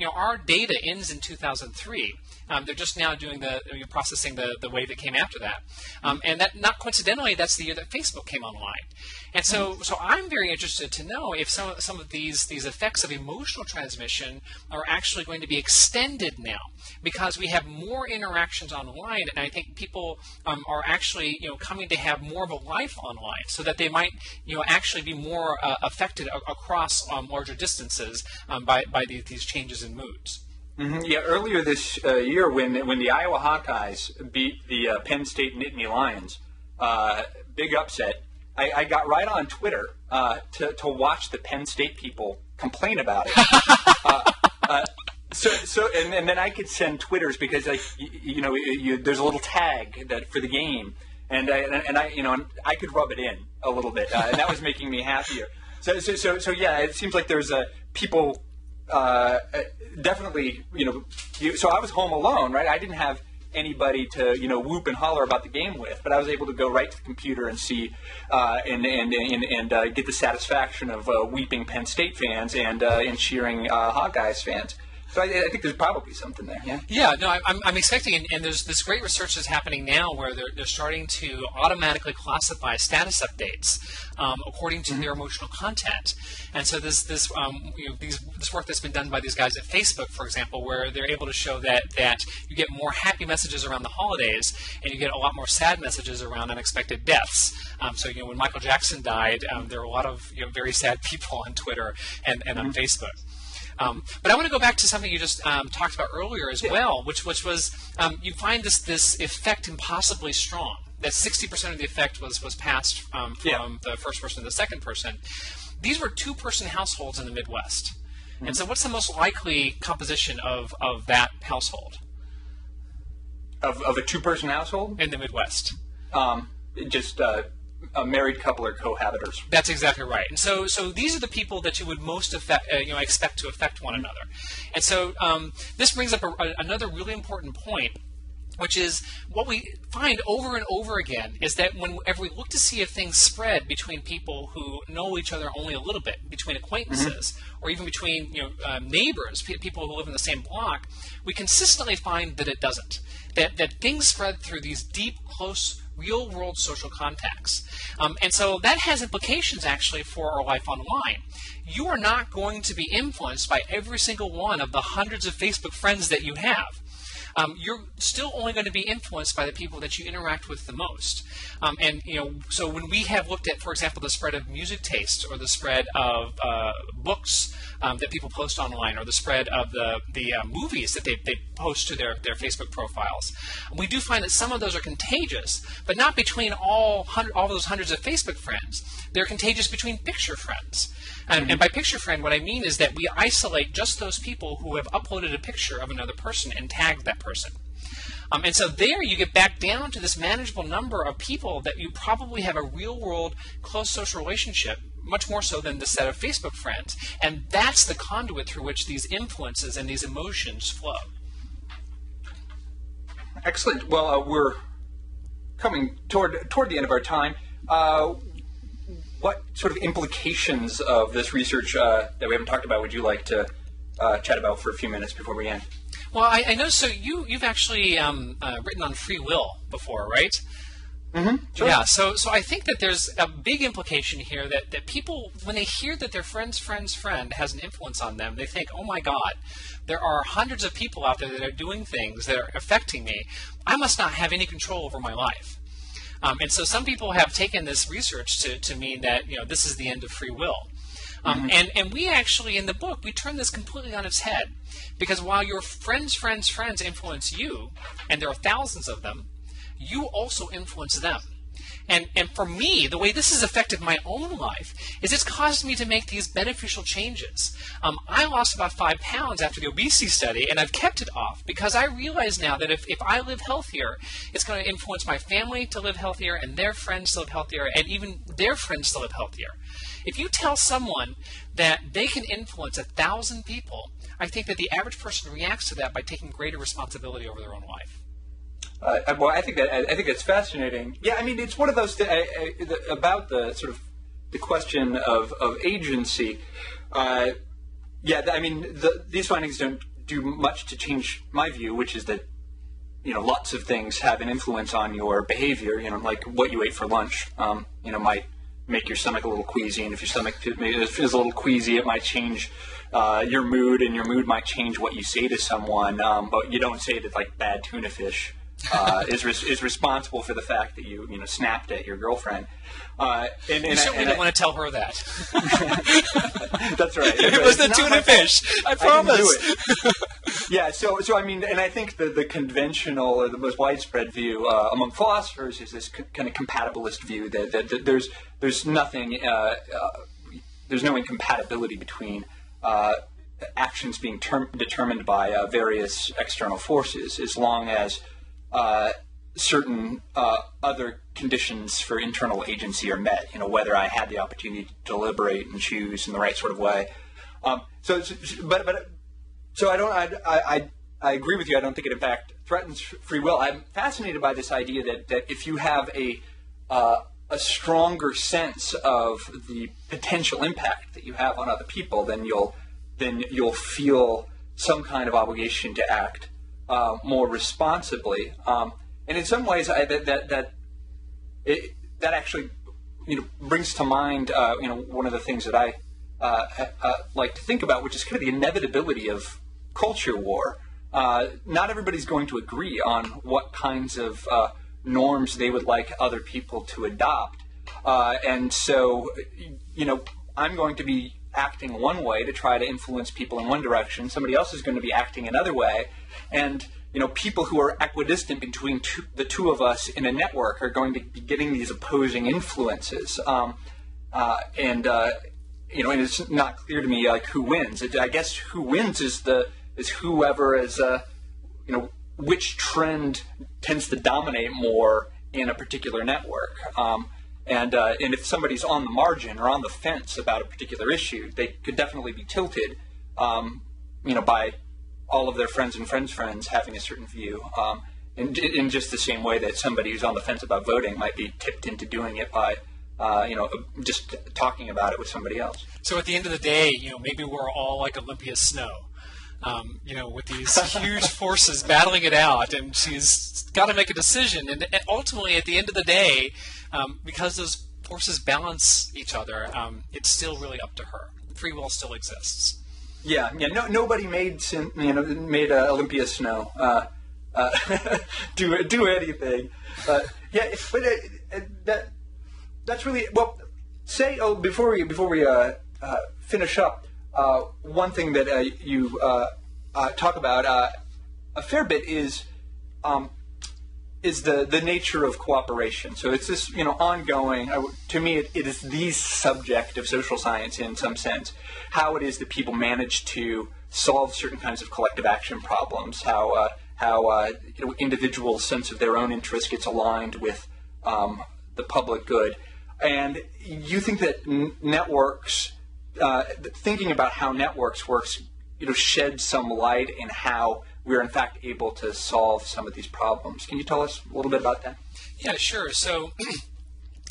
our data ends in 2003. They're just now doing processing the wave that came after that, and that not coincidentally, that's the year that Facebook came online. And so I'm very interested to know if some of these effects of emotional transmission are actually going to be extended now, because we have more interactions online, and I think people are actually coming to have more of a life online, so that they might actually be more affected across larger distances by these changes in moods. Mm-hmm. Yeah, earlier this year, when the Iowa Hawkeyes beat the Penn State Nittany Lions, big upset. I got right on Twitter to watch the Penn State people complain about it. And then I could send Twitters because there's a little tag that for the game, and I could rub it in a little bit, and that was making me happier. So yeah, it seems like there's people. Definitely, so I was home alone, right? I didn't have anybody to, whoop and holler about the game with, but I was able to go right to the computer and see, and get the satisfaction of weeping Penn State fans and cheering Hawkeyes fans. So I think there's probably something there. Yeah. Yeah. No, I'm expecting, and there's this great research that's happening now where they're starting to automatically classify status updates according to their emotional content. And so this work that's been done by these guys at Facebook, for example, where they're able to show that you get more happy messages around the holidays, and you get a lot more sad messages around unexpected deaths. So when Michael Jackson died, there were a lot of very sad people on Twitter and on Facebook. But I want to go back to something you just talked about earlier as well, which was you find this effect impossibly strong. That 60% of the effect was passed from the first person to the second person. These were two-person households in the Midwest. Mm-hmm. And so what's the most likely composition of that household? Of a two-person household? In the Midwest. Just a married couple or cohabitors. That's exactly right. And so these are the people that you would most expect to affect one another. And so this brings up another really important point, which is what we find over and over again is that whenever we look to see if things spread between people who know each other only a little bit, between acquaintances, or even between neighbors, people who live in the same block, we consistently find that it doesn't. That things spread through these deep, close, real-world social contacts. And so that has implications, actually, for our life online. You are not going to be influenced by every single one of the hundreds of Facebook friends that you have. You're still only going to be influenced by the people that you interact with the most. So when we have looked at, for example, the spread of music tastes or the spread of books that people post online or the spread of the movies that they post to their Facebook profiles, we do find that some of those are contagious, but not between all those hundreds of Facebook friends. They're contagious between picture friends. And by picture friend, what I mean is that we isolate just those people who have uploaded a picture of another person and tagged that person. And so there you get back down to this manageable number of people that you probably have a real-world close social relationship, much more so than the set of Facebook friends. And that's the conduit through which these influences and these emotions flow. Excellent. Well, we're coming toward the end of our time. What sort of implications of this research that we haven't talked about would you like to chat about for a few minutes before we end? Well, I know. So you've actually written on free will before, right? Mm-hmm. Sure. Yeah. So I think that there's a big implication here that people, when they hear that their friend's friend's friend has an influence on them, they think, oh my God, there are hundreds of people out there that are doing things that are affecting me. I must not have any control over my life. And so some people have taken this research to mean that this is the end of free will. And we actually, in the book, we turn this completely on its head. Because while your friends' influence you, and there are thousands of them, you also influence them. And for me, the way this has affected my own life is it's caused me to make these beneficial changes. I lost about 5 pounds after the obesity study, and I've kept it off because I realize now that if I live healthier, it's going to influence my family to live healthier and their friends to live healthier and even their friends to live healthier. If you tell someone that they can influence 1,000 people, I think that the average person reacts to that by taking greater responsibility over their own life. Well, I think that's fascinating. Yeah, I mean, it's one of those about the sort of the question of agency. Yeah, I mean, these findings don't do much to change my view, which is that, lots of things have an influence on your behavior, like what you ate for lunch, might make your stomach a little queasy, and if your stomach feels a little queasy, it might change your mood, and your mood might change what you say to someone, but you don't say that, like, bad tuna fish is responsible for the fact that you snapped at your girlfriend. You certainly don't want to tell her that. That's right. It was the tuna fish. I promise. Yeah. So I mean, and I think the conventional or the most widespread view among philosophers is this kind of compatibilist view that there's nothing, there's no incompatibility between actions being determined by various external forces, as long as certain other conditions for internal agency are met. Whether I had the opportunity to deliberate and choose in the right sort of way. So I agree with you. I don't think it in fact threatens free will. I'm fascinated by this idea that if you have a stronger sense of the potential impact that you have on other people, then you'll feel some kind of obligation to act more responsibly. And in some ways, that actually brings to mind one of the things that I like to think about, which is kind of the inevitability of culture war. Not everybody's going to agree on what kinds of norms they would like other people to adopt. And so, I'm going to be acting one way to try to influence people in one direction. Somebody else is going to be acting another way. And, people who are equidistant between the two of us in a network are going to be getting these opposing influences. And it's not clear to me, like, who wins. I guess who wins is whoever is, which trend tends to dominate more in a particular network. And if somebody's on the margin or on the fence about a particular issue, they could definitely be tilted, by all of their friends and friends having a certain view. In just the same way that somebody who's on the fence about voting might be tipped into doing it by, just talking about it with somebody else. So at the end of the day, maybe we're all like Olympia's snow. With these huge forces battling it out, and she's got to make a decision. And ultimately, at the end of the day, because those forces balance each other, it's still really up to her. Free will still exists. Yeah. Nobody made Olympia snow do anything. That's really well. Say before we finish up. One thing that you talk about a fair bit is the nature of cooperation. So it's this ongoing. To me, it is the subject of social science in some sense. How it is that people manage to solve certain kinds of collective action problems. How individuals' sense of their own interest gets aligned with the public good. And you think that networks. Thinking about how networks works, shed some light in how we're in fact able to solve some of these problems. Can you tell us a little bit about that? Yeah, sure. So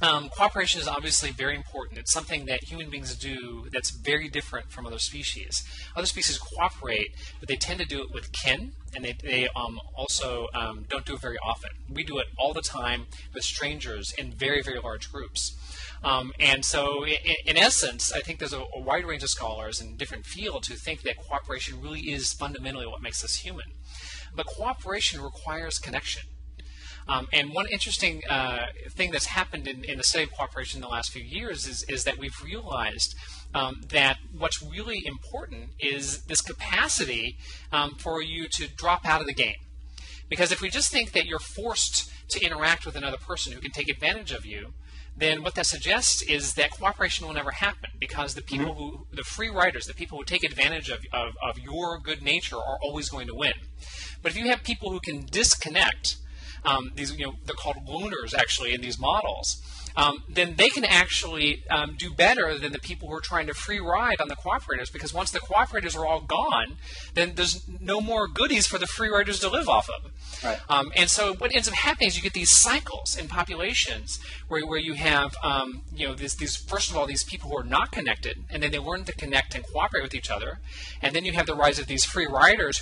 cooperation is obviously very important. It's something that human beings do that's very different from other species. Other species cooperate, but they tend to do it with kin, and they also don't do it very often. We do it all the time with strangers in very, very large groups. And so, in essence, I think there's a wide range of scholars in different fields who think that cooperation really is fundamentally what makes us human. But cooperation requires connection. And one interesting thing that's happened in the study of cooperation in the last few years is that we've realized that what's really important is this capacity for you to drop out of the game. Because if we just think that you're forced to interact with another person who can take advantage of you, then what that suggests is that cooperation will never happen, because the people the free riders, the people who take advantage of your good nature are always going to win. But if you have people who can disconnect these, they're called looners actually in these models, then they can actually do better than the people who are trying to free ride on the cooperators, because once the cooperators are all gone, then there's no more goodies for the free riders to live off of. Right. And so what ends up happening is you get these cycles in populations where you have these first of all these people who are not connected, and then they learn to connect and cooperate with each other, and then you have the rise of these free riders who